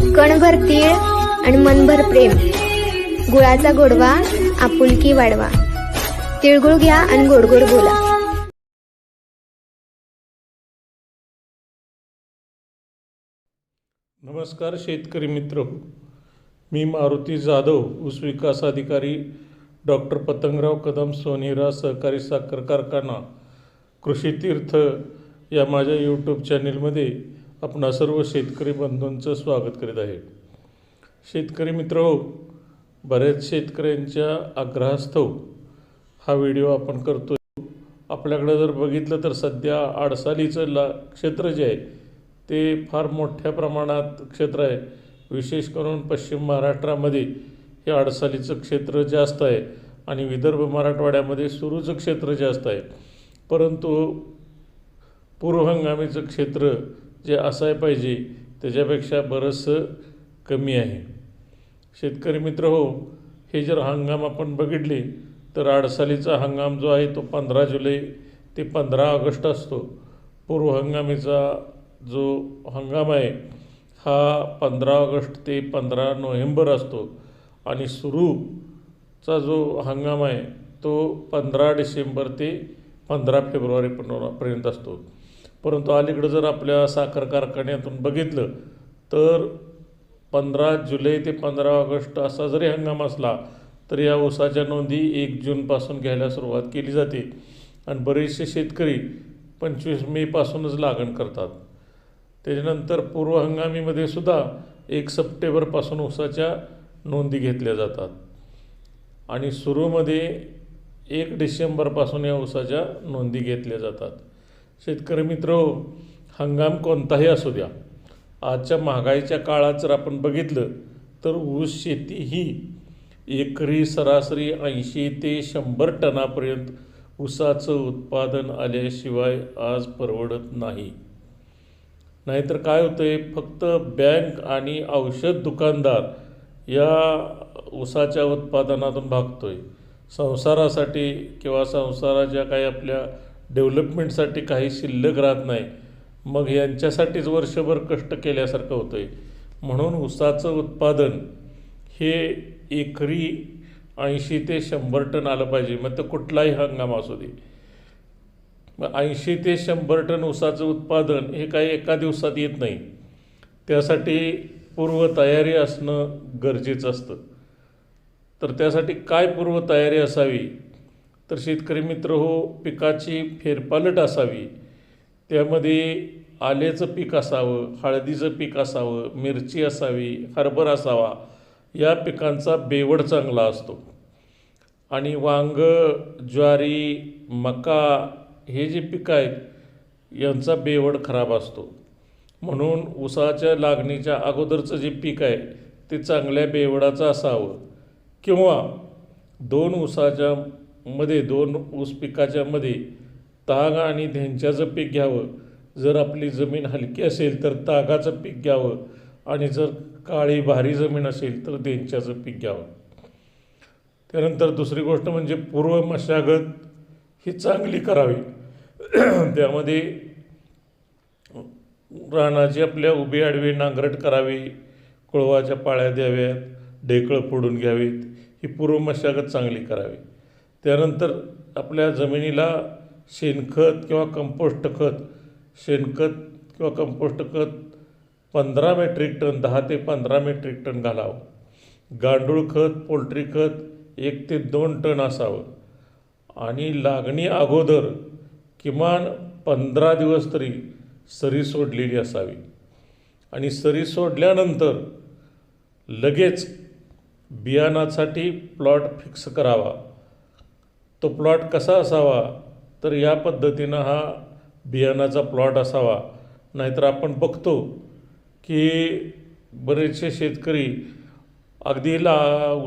कणभर तीळ आणि मनभर प्रेम, गुळाचा गोडवा आपुलकी वाढवा. तिळगुळ घ्या आणि गोडगोड बोला. नमस्कार शेतकरी मित्र, मी मारुती जाधव, ऊस विकास अधिकारी, डॉक्टर पतंगराव कदम सोनेरा सहकारी साखर कारखाना कृषी तीर्थ या माझ्या यूट्यूब चॅनेलमध्ये आपणा सर्व शेतकरी बंधूंचं स्वागत करीत आहे. शेतकरी मित्र, बऱ्याच शेतकऱ्यांच्या आग्रहास्तव हा व्हिडिओ आपण करतो. आपल्याकडे जर बघितलं तर सध्या आडसालीचं क्षेत्र जे आहे ते फार मोठ्या प्रमाणात क्षेत्र आहे. विशेष करून पश्चिम महाराष्ट्रामध्ये हे आडसालीचं क्षेत्र जास्त आहे आणि विदर्भ मराठवाड्यामध्ये सुरूचं क्षेत्र जास्त आहे. परंतु पूर्व हंगामीचं क्षेत्र जे असायला पाहिजे त्याच्यापेक्षा बरंचसं कमी आहे. शेतकरी मित्र हो, हे जर हंगाम आपण बघितले तर आडसालीचा हंगाम जो आहे तो 15 जुलै ते 15 ऑगस्ट असतो. पूर्व हंगामीचा जो हंगाम आहे हा 15 ऑगस्ट ते 15 नोव्हेंबर असतो आणि सुरूचा जो हंगाम आहे तो 15 डिसेंबर ते 15 फेब्रुवारीपर्यंत असतो. परंतु अलीकडं जर आपल्या साखर कारखान्यातून बघितलं तर 15 जुलै ते 15 ऑगस्ट असा जरी हंगाम असला तर या ऊसाच्या नोंदी 1 जूनपासून घ्यायला सुरुवात केली जाते आणि बरेचसे शेतकरी 25 मेपासूनच लागण करतात. त्याच्यानंतर पूर्व हंगामीमध्ये सुद्धा 1 सप्टेंबरपासून ऊसाच्या नोंदी घेतल्या जातात आणि सुरूमध्ये 1 डिसेंबरपासून या ऊसाच्या नोंदी घेतल्या जातात. शेतकरी मित्र, हंगाम कोणताही असू द्या, आजच्या महागाईच्या काळात जर आपण बघितलं तर ऊस शेती ही एकरी सरासरी 80 ते 100 टनापर्यंत ऊसाचं उत्पादन आल्याशिवाय आज परवडत नाही. नाहीतर काय होतं आहे, फक्त बँक आणि औषध दुकानदार या ऊसाच्या उत्पादनातून भागतो आहे. संसारासाठी किंवा संसाराच्या काही आपल्या डेव्हलपमेंटसाठी काही शिल्लक राहत नाही. मग यांच्यासाठीच वर्षभर कष्ट केल्यासारखं होतं आहे. म्हणून ऊसाचं उत्पादन हे एकरी 80 ते 100 टन आलं पाहिजे. मग तर कुठलाही हंगाम असू दे. मग 80 ते 100 टन ऊसाचं उत्पादन हे काही एका दिवसात येत नाही. त्यासाठी पूर्वतयारी असणं गरजेचं असतं. तर त्यासाठी काय पूर्वतयारी असावी तर शेतकरी मित्र हो, पिकाची फेरपालट असावी. त्यामध्ये आल्याचं पीक असावं, हळदीचं पीक असावं, मिरची असावी, हरभरा असावा. या पिकांचा बेवड चांगला असतो आणि वांग, ज्वारी, मका हे जे पिकं आहेत यांचा बेवड खराब असतो. म्हणून ऊसाच्या लागणीच्या अगोदरचं जे पीक आहे ते चांगल्या बेवडाचं असावं किंवा 2 ऊस पिकाच्या मध्ये ताग आणि धेंच्याचं पीक घ्यावं. जर आपली जमीन हलकी असेल तर तागाचं पीक घ्यावं आणि जर काळी भारी जमीन असेल तर धेंच्याचं पीक घ्यावं. त्यानंतर दुसरी गोष्ट म्हणजे पूर्व मशागत ही चांगली करावी. त्यामध्ये रानाची आपल्या उभी आडवी नांगरट करावी, कुळवाच्या पाळ्या द्याव्यात, ढेकळं फोडून घ्यावीत. ही पूर्व मशागत चांगली करावी. त्यानंतर आपल्या जमिनीला शेणखत किंवा कंपोस्ट खत 15 मेट्रिक टन 10 ते 15 मेट्रिक टन घालावं. गांडूळ खत, पोल्ट्री खत 1 ते 2 टन असावं आणि लागणी अगोदर किमान 15 दिवस तरी सरी सोडलेली असावी आणि सरी सोडल्यानंतर लगेच बियाणासाठी प्लॉट फिक्स करावा. तो प्लॉट कसा असावा तर या पद्धतीनं हा बियाणाचा प्लॉट असावा. नाहीतर आपण बघतो की बरेचसे शेतकरी अगदी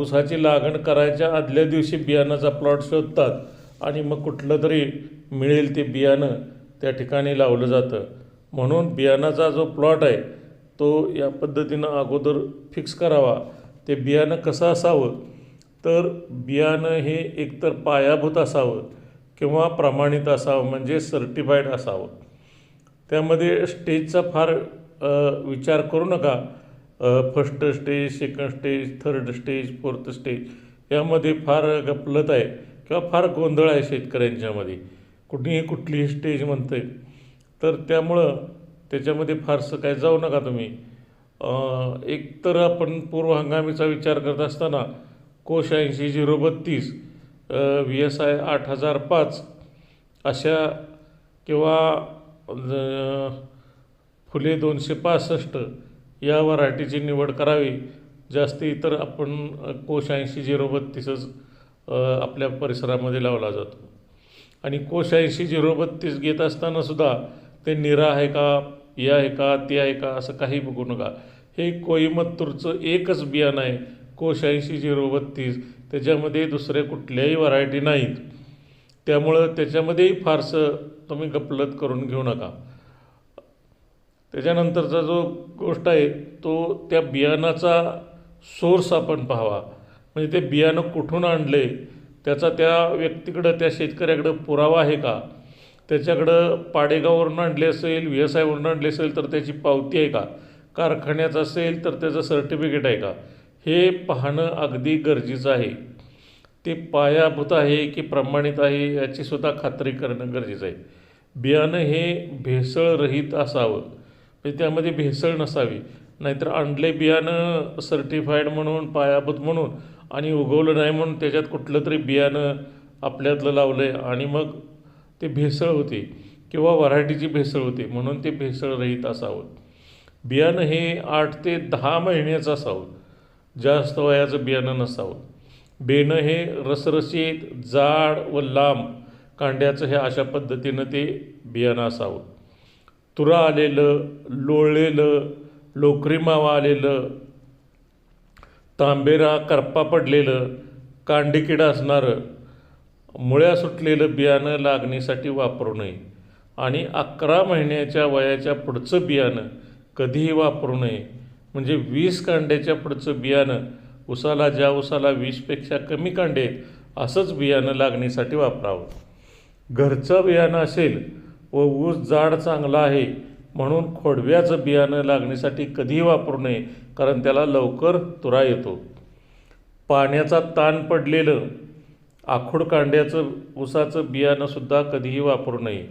ऊसाची लागण करायच्या आदल्या दिवशी बियाणाचा प्लॉट शोधतात आणि मग कुठलं तरी मिळेल ते बियाणं त्या ठिकाणी लावलं जातं. म्हणून बियाणाचा जो प्लॉट आहे तो या पद्धतीनं अगोदर फिक्स करावा. ते बियाणं कसं असावं तर बियाणं हे एकतर पायाभूत असावं किंवा प्रमाणित असावं, म्हणजे सर्टिफाईड असावं. त्यामध्ये स्टेजचा फार विचार करू नका. First stage, second stage, third stage, fourth stage यामध्ये फार गफलत आहे किंवा फार गोंधळ आहे शेतकऱ्यांच्यामध्ये. कुठलीही स्टेज म्हणते, तर त्यामुळं त्याच्यामध्ये फारसं काय जाऊ नका तुम्ही. एक तर आपण पूर्व हंगामीचा विचार करत असताना कोश 80-032, VSI 8005 अशा किंवा फुले 265 या व्हरायटीची निवड करावी. जास्ती तर आपण कोश 80-032च आपल्या परिसरामध्ये लावला जातो. आणि कोश 80-032 घेत असताना सुद्धा ते निरा आहे का, हे आहे का, ते आहे का, असं काही बघू नका. हे कोईमत्तूरचं एकच बियाणं आहे कोश 80-032, त्याच्यामध्ये दुसऱ्या कुठल्याही व्हरायटी नाहीत. त्यामुळं त्याच्यामध्येही फारसं तुम्ही गफलत करून घेऊ नका. त्याच्यानंतरचा जो गोष्ट आहे तो त्या बियाणाचा सोर्स आपण पाहावा. म्हणजे ते बियाणं कुठून आणले, त्याचा त्या व्यक्तीकडं, त्या शेतकऱ्याकडं पुरावा आहे का, त्याच्याकडं पाडेगाववरून आणले असेल, VSIवरून आणले असेल तर त्याची पावती आहे का, कारखान्याचं असेल तर त्याचं सर्टिफिकेट आहे का, हे पाहणं अगदी गरजेचं आहे. ते पायाभूत आहे की प्रमाणित आहे याचीसुद्धा खात्री करणं गरजेचं आहे. बियाणं हे भेसळरहित असावं, म्हणजे त्यामध्ये भेसळ नसावी. नाहीतर आणले बियाणं सर्टिफाईड म्हणून, पायाभूत म्हणून, आणि उगवलं नाही म्हणून त्याच्यात कुठलं तरी बियाणं आपल्यातलं लावलं आहे आणि मग ते भेसळ होते किंवा व्हरायटीची भेसळ होते. म्हणून ते भेसळरहित असावं. बियाणं हे 8 ते 10 महिन्याचं असावं, जास्त वयाचं बियाणं नसावं. बेणं हे रसरशीत, जाड व लांब कांड्याचं हे अशा पद्धतीनं ते बियाणं असावं. तुरा आलेलं, लोळलेलं, लोकरी मावा आलेलं, तांबेरा करपा पडलेलं, कांडीकिडा असणारं, मुळ्या सुटलेलं बियाणं लागणीसाठी वापरू नये. आणि 11 महिन्याच्या वयाच्या पुढचं बियाणं कधीही वापरू नये. म्हणजे 20 कांड्याच्या पुढचं बियाणं, ज्या उसाला 20पेक्षा कमी कांडे आहेत असंच बियाणं लागणीसाठी वापरावं. घरचं बियाणं असेल व ऊस जाड चांगला आहे म्हणून खोडव्याचं बियाणं लागणीसाठी कधीही वापरू नये, कारण त्याला लवकर तुरा येतो. पाण्याचा ताण पडलेलं आखूड कांड्याचं ऊसाचं बियाणंसुद्धा कधीही वापरू नये.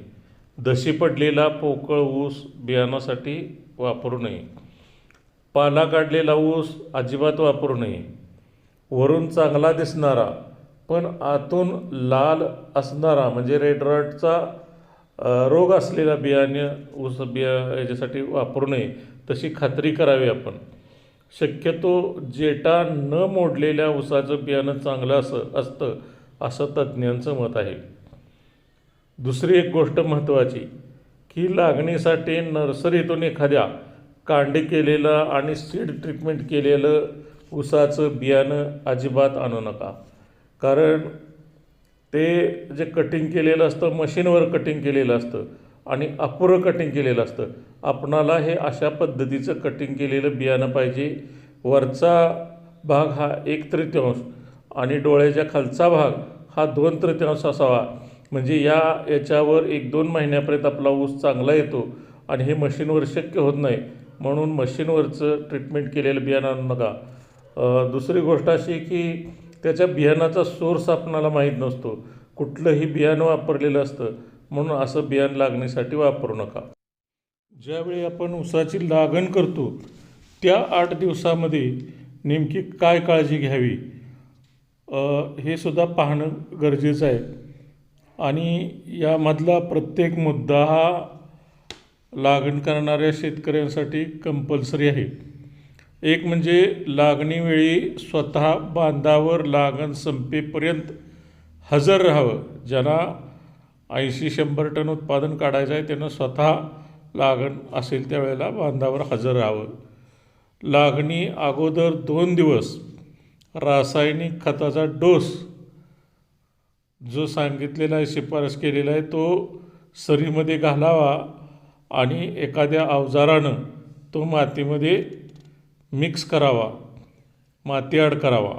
दशी पडलेला पोकळ ऊस बियाणासाठी वापरू नये. पाला काढलेला ऊस अजिबात वापरू नये. वरून चांगला दिसणारा पण आतून लाल असणारा म्हणजे रेड रॉटचा रोग असलेला बियाणे ऊस याच्यासाठी वापरू नये, तशी खात्री करावी आपण. शक्यतो जेटा न मोडलेल्या ऊसाचं बियाणं चांगलं असतं असं तज्ज्ञांचं मत आहे. दुसरी एक गोष्ट महत्त्वाची की लागणीसाठी नर्सरीतून एखाद्या कांडी केलेलं आणि सीड ट्रीटमेंट केलेलं ऊसाचं बियाणं अजिबात आणू नका. कारण ते जे कटिंग केलेलं असतं, मशीनवर कटिंग केलेलं असतं आणि अपुरं कटिंग केलेलं असतं. आपणाला हे अशा पद्धतीचं कटिंग केलेलं बियाणं पाहिजे. वरचा भाग हा 1/3 आणि डोळ्याच्या खालचा भाग हा 2/3 असावा. म्हणजे याच्यावर 1-2 महिन्यापर्यंत आपला ऊस चांगला येतो आणि हे मशीनवर शक्य होत नाही. म्हणून मशीनवरचं ट्रीटमेंट केलेलं बियाणं आणू नका. दुसरी गोष्ट अशी की त्याच्या बियाणाचा सोर्स आपणाला माहीत नसतो. कुठलंही बियाणं वापरलेलं असतं, म्हणून असं बियाणं लागणीसाठी वापरू नका. ज्यावेळी आपण ऊसाची लागण करतो त्या 8 दिवसामध्ये नेमकी काय काळजी घ्यावी हे सुद्धा पाहणं गरजेचं आहे. आणि यामधला प्रत्येक मुद्दा हा लागण करणाऱ्या शेतकऱ्यांसाठी कंपल्सरी आहे. एक म्हणजे लागणीवेळी स्वतः बांधावर लागण संपेपर्यंत हजर राहावं. ज्यांना 80-100 टन उत्पादन काढायचं आहे त्यानं स्वतः लागण असेल त्यावेळेला बांधावर हजर राहावं. लागणी अगोदर 2 दिवस रासायनिक खताचा डोस जो सांगितलेला आहे, शिफारस केलेला आहे, तो सरीमध्ये घालावा आणि एखाद्या अवजारानं तो मातीमध्ये मिक्स करावा, माती ॲड करावा.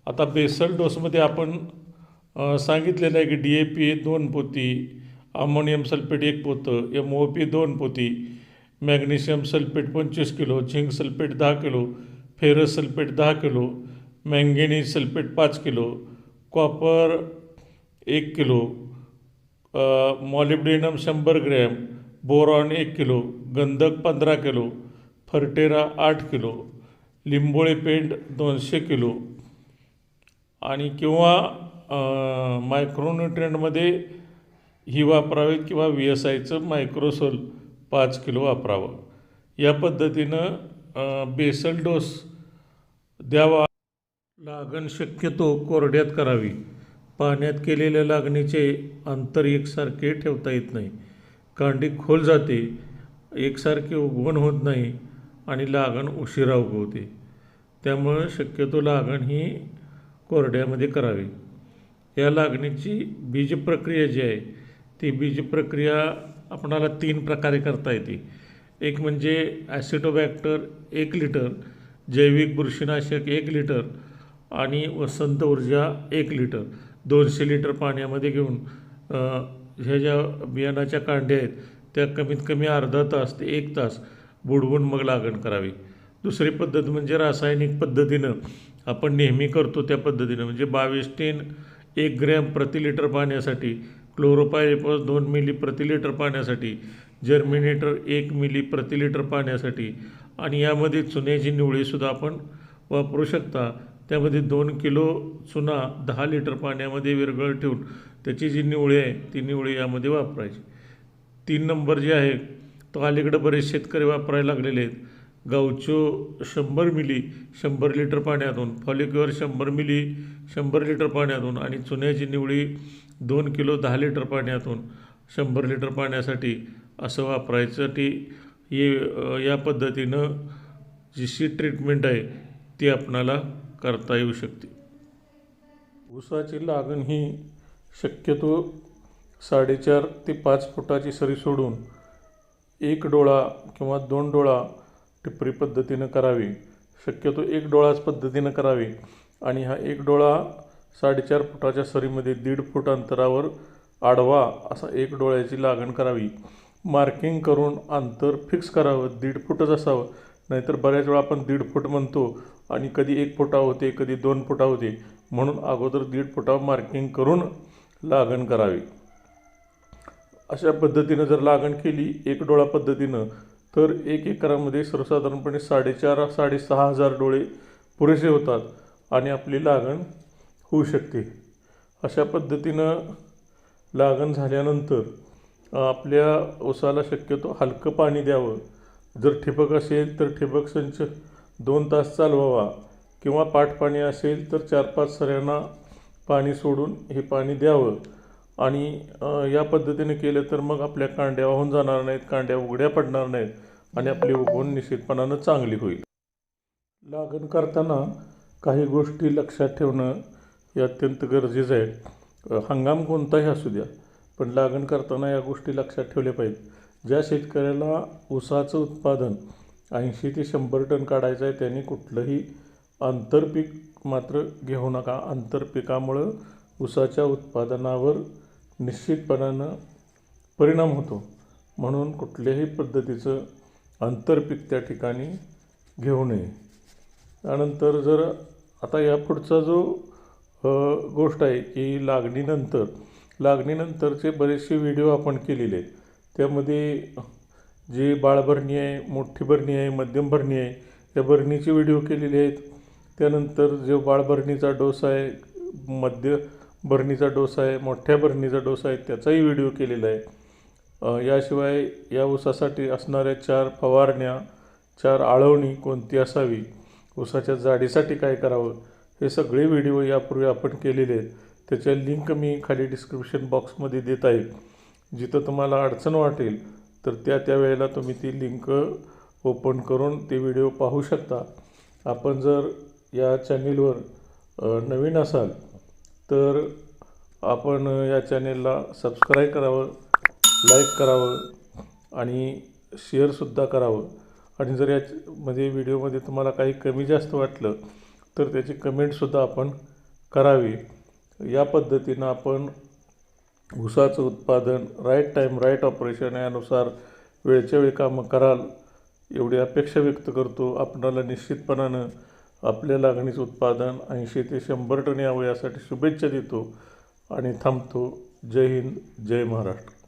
आता बेसल डोसमध्ये आपण सांगितलेलं आहे की DAP 2 पोती, अमोनियम सल्फेट 1 पोतं, MOP 2 पोती, magnesium sulphate 25 kilo, zinc sulphate 10 kilo, ferrous sulphate 10 kilo, manganese sulphate 5 kilo, copper 1 kilo, molybdenum 100 gram, boron 1 kilo, गंधक 15 किलो, फर्टेरा 8 किलो, लिंबोळे पेंट 200 किलो आणि किंवा मायक्रोन्युट्रियंटमध्ये ही वापरावी किंवा VSIचं मायक्रोसोल 5 किलो वापरावं. या पद्धतीनं बेसल डोस द्यावा. लागण शक्यतो कोरड्यात करावी. पाण्यात केलेल्या लागणीचे अंतर एकसारखे ठेवता येत नाही. कांडी खोल जाते, एकसारखे उगवण होत नाही आणि लागण उशिरा उगवते. त्यामुळं शक्यतो लागण ही कोरड्यामध्ये करावी. या लागणीची बीजप्रक्रिया जी आहे ती बीजप्रक्रिया आपणाला 3 प्रकारे करता येते. एक म्हणजे ॲसिटोबॅक्टर 1 लिटर, जैविक बुरशीनाशक 1 लिटर आणि वसंत ऊर्जा 1 लिटर 200 लिटर पाण्यामध्ये घेऊन ह्या ज्या बियाणाच्या कांड्या आहेत त्या कमीत कमी अर्धा तास ते 1 तास बुडवून मग लागण करावी. दुसरी पद्धत म्हणजे रासायनिक पद्धतीनं आपण नेहमी करतो त्या पद्धतीनं म्हणजे 22 1 ग्रॅम प्रति लिटर पाण्यासाठी, क्लोरोपायरिफॉस 2 मिली प्रति लिटर पाण्यासाठी, जर्मिनेटर 1 मिली प्रति लिटर पाण्यासाठी आणि यामध्ये चुन्याची निवळीसुद्धा आपण वापरू शकता. त्यामध्ये 2 किलो चुना 10 लिटर पाण्यामध्ये विरघळत ठेवून त्याची जी निवळी आहे ती निवळी यामध्ये वापरायची. 3 नंबर जे आहे तो अलीकडं बरेच शेतकरी वापरायला लागलेले आहेत. गावचो 100 मिली 100 लिटर पाण्यातून, फॉलिक्युअर 100 मिली 100 लिटर पाण्यातून आणि चुन्याची निवळी 2 किलो 10 लिटर पाण्यातून 100 लिटर पाण्यासाठी असं वापरायसाठी या पद्धतीनं जी ट्रीटमेंट आहे ती आपणाला करता येऊ शकते. ऊसाची लागण ही शक्यतो 4.5 ते 5 फुटाची सरी सोडून 1 डोळा किंवा 2 डोळा टिपरी पद्धतीनं करावी. शक्यतो 1 डोळाच पद्धतीनं करावी आणि हा 1 डोळा 4.5 फुटाच्या सरीमध्ये 1.5 फूट अंतरावर आडवा असा 1 डोळ्याची लागण करावी. मार्किंग करून अंतर फिक्स करावं. 1.5 फूटच असावं, नाहीतर बऱ्याच वेळा आपण 1.5 फूट म्हणतो आणि कधी 1 फुटा होते, कधी 2 फुटा होते. म्हणून अगोदर 1.5 फुटावर मार्किंग करून लागण करावी. अशा पद्धतीनं जर लागण केली 1 डोळा पद्धतीनं तर 1 एकरामध्ये सर्वसाधारणपणे 4,500-6,500 डोळे पुरेसे होतात आणि आपली लागण होऊ शकते. अशा पद्धतीनं लागण झाल्यानंतर आपल्या ऊसाला शक्यतो हलकं पाणी द्यावं. जर ठिबक असेल तर ठिबक संच 2 तास चालवावा किंवा पाटपाणी असेल तर 4-5 सऱ्यांना पाणी सोडून हे पाणी द्यावं आणि या पद्धतीने केलं तर मग आपल्या कांड्या वाहून जाणार नाहीत, कांड्या उघड्या पडणार नाहीत आणि आपली उगवण निश्चितपणानं चांगली होईल. लागण करताना काही गोष्टी लक्षात ठेवणं हे अत्यंत गरजेचं आहे. हंगाम कोणताही असू द्या, पण लागण करताना या गोष्टी लक्षात ठेवल्या पाहिजेत. ज्या शेतकऱ्याला ऊसाचं उत्पादन 80 ते 100 टन काढायचं आहे त्यांनी कुठलंही आंतरपीक मात्र घेऊ नका. आंतरपिकामुळं ऊसाच्या उत्पादनावर निश्चितपणानं परिणाम होतो. म्हणून कुठल्याही पद्धतीचं आंतरपीक त्या ठिकाणी घेऊ नये. त्यानंतर जर आता यापुढचा जो गोष्ट आहे की लागणीनंतरचे बरेचसे व्हिडिओ आपण केलेले आहेत. त्यामध्ये जे बाळभरणी आहे, मोठी भरणी आहे, मध्यम भरणी आहे, त्या भरणीचे व्हिडिओ केलेले आहेत. त्यानंतर जो बाळभरणीचा डोस आहे, मध्य भरणीचा डोस आहे, मोठ्या भरणीचा डोस आहे त्याचाही व्हिडिओ केलेला आहे. याशिवाय या ऊसासाठी असणाऱ्या 4 फवारण्या, 4 आळवणी कोणती असावी, ऊसाच्या जाडीसाठी काय करावं, हे सगळे व्हिडिओ यापूर्वी आपण केलेले आहेत. त्याच्या लिंक मी खाली डिस्क्रिप्शन बॉक्समध्ये देत आहे. जिथं तुम्हाला अडचण वाटेल तर त्या वेळेला तुम्ही ती लिंक ओपन करून ते व्हिडिओ पाहू शकता. आपण जर या चॅनेलवर नवीन असाल तर आपण या चॅनेलला सबस्क्राईब करावं, लाईक करावं आणि शेअरसुद्धा करावं. आणि जर यामध्ये व्हिडिओमध्ये तुम्हाला काही कमी जास्त वाटलं तर त्याची कमेंटसुद्धा आपण करावी. या पद्धतीनं आपण ऊसाचं उत्पादन राईट टाईम राईट ऑपरेशन यानुसार वेळच्या वेळी कामं कराल एवढी अपेक्षा व्यक्त करतो. आपणाला निश्चितपणानं आपल्या लागणीचं उत्पादन 80 ते 100 टन यावं यासाठी शुभेच्छा देतो आणि थांबतो. जय हिंद, जय महाराष्ट्र.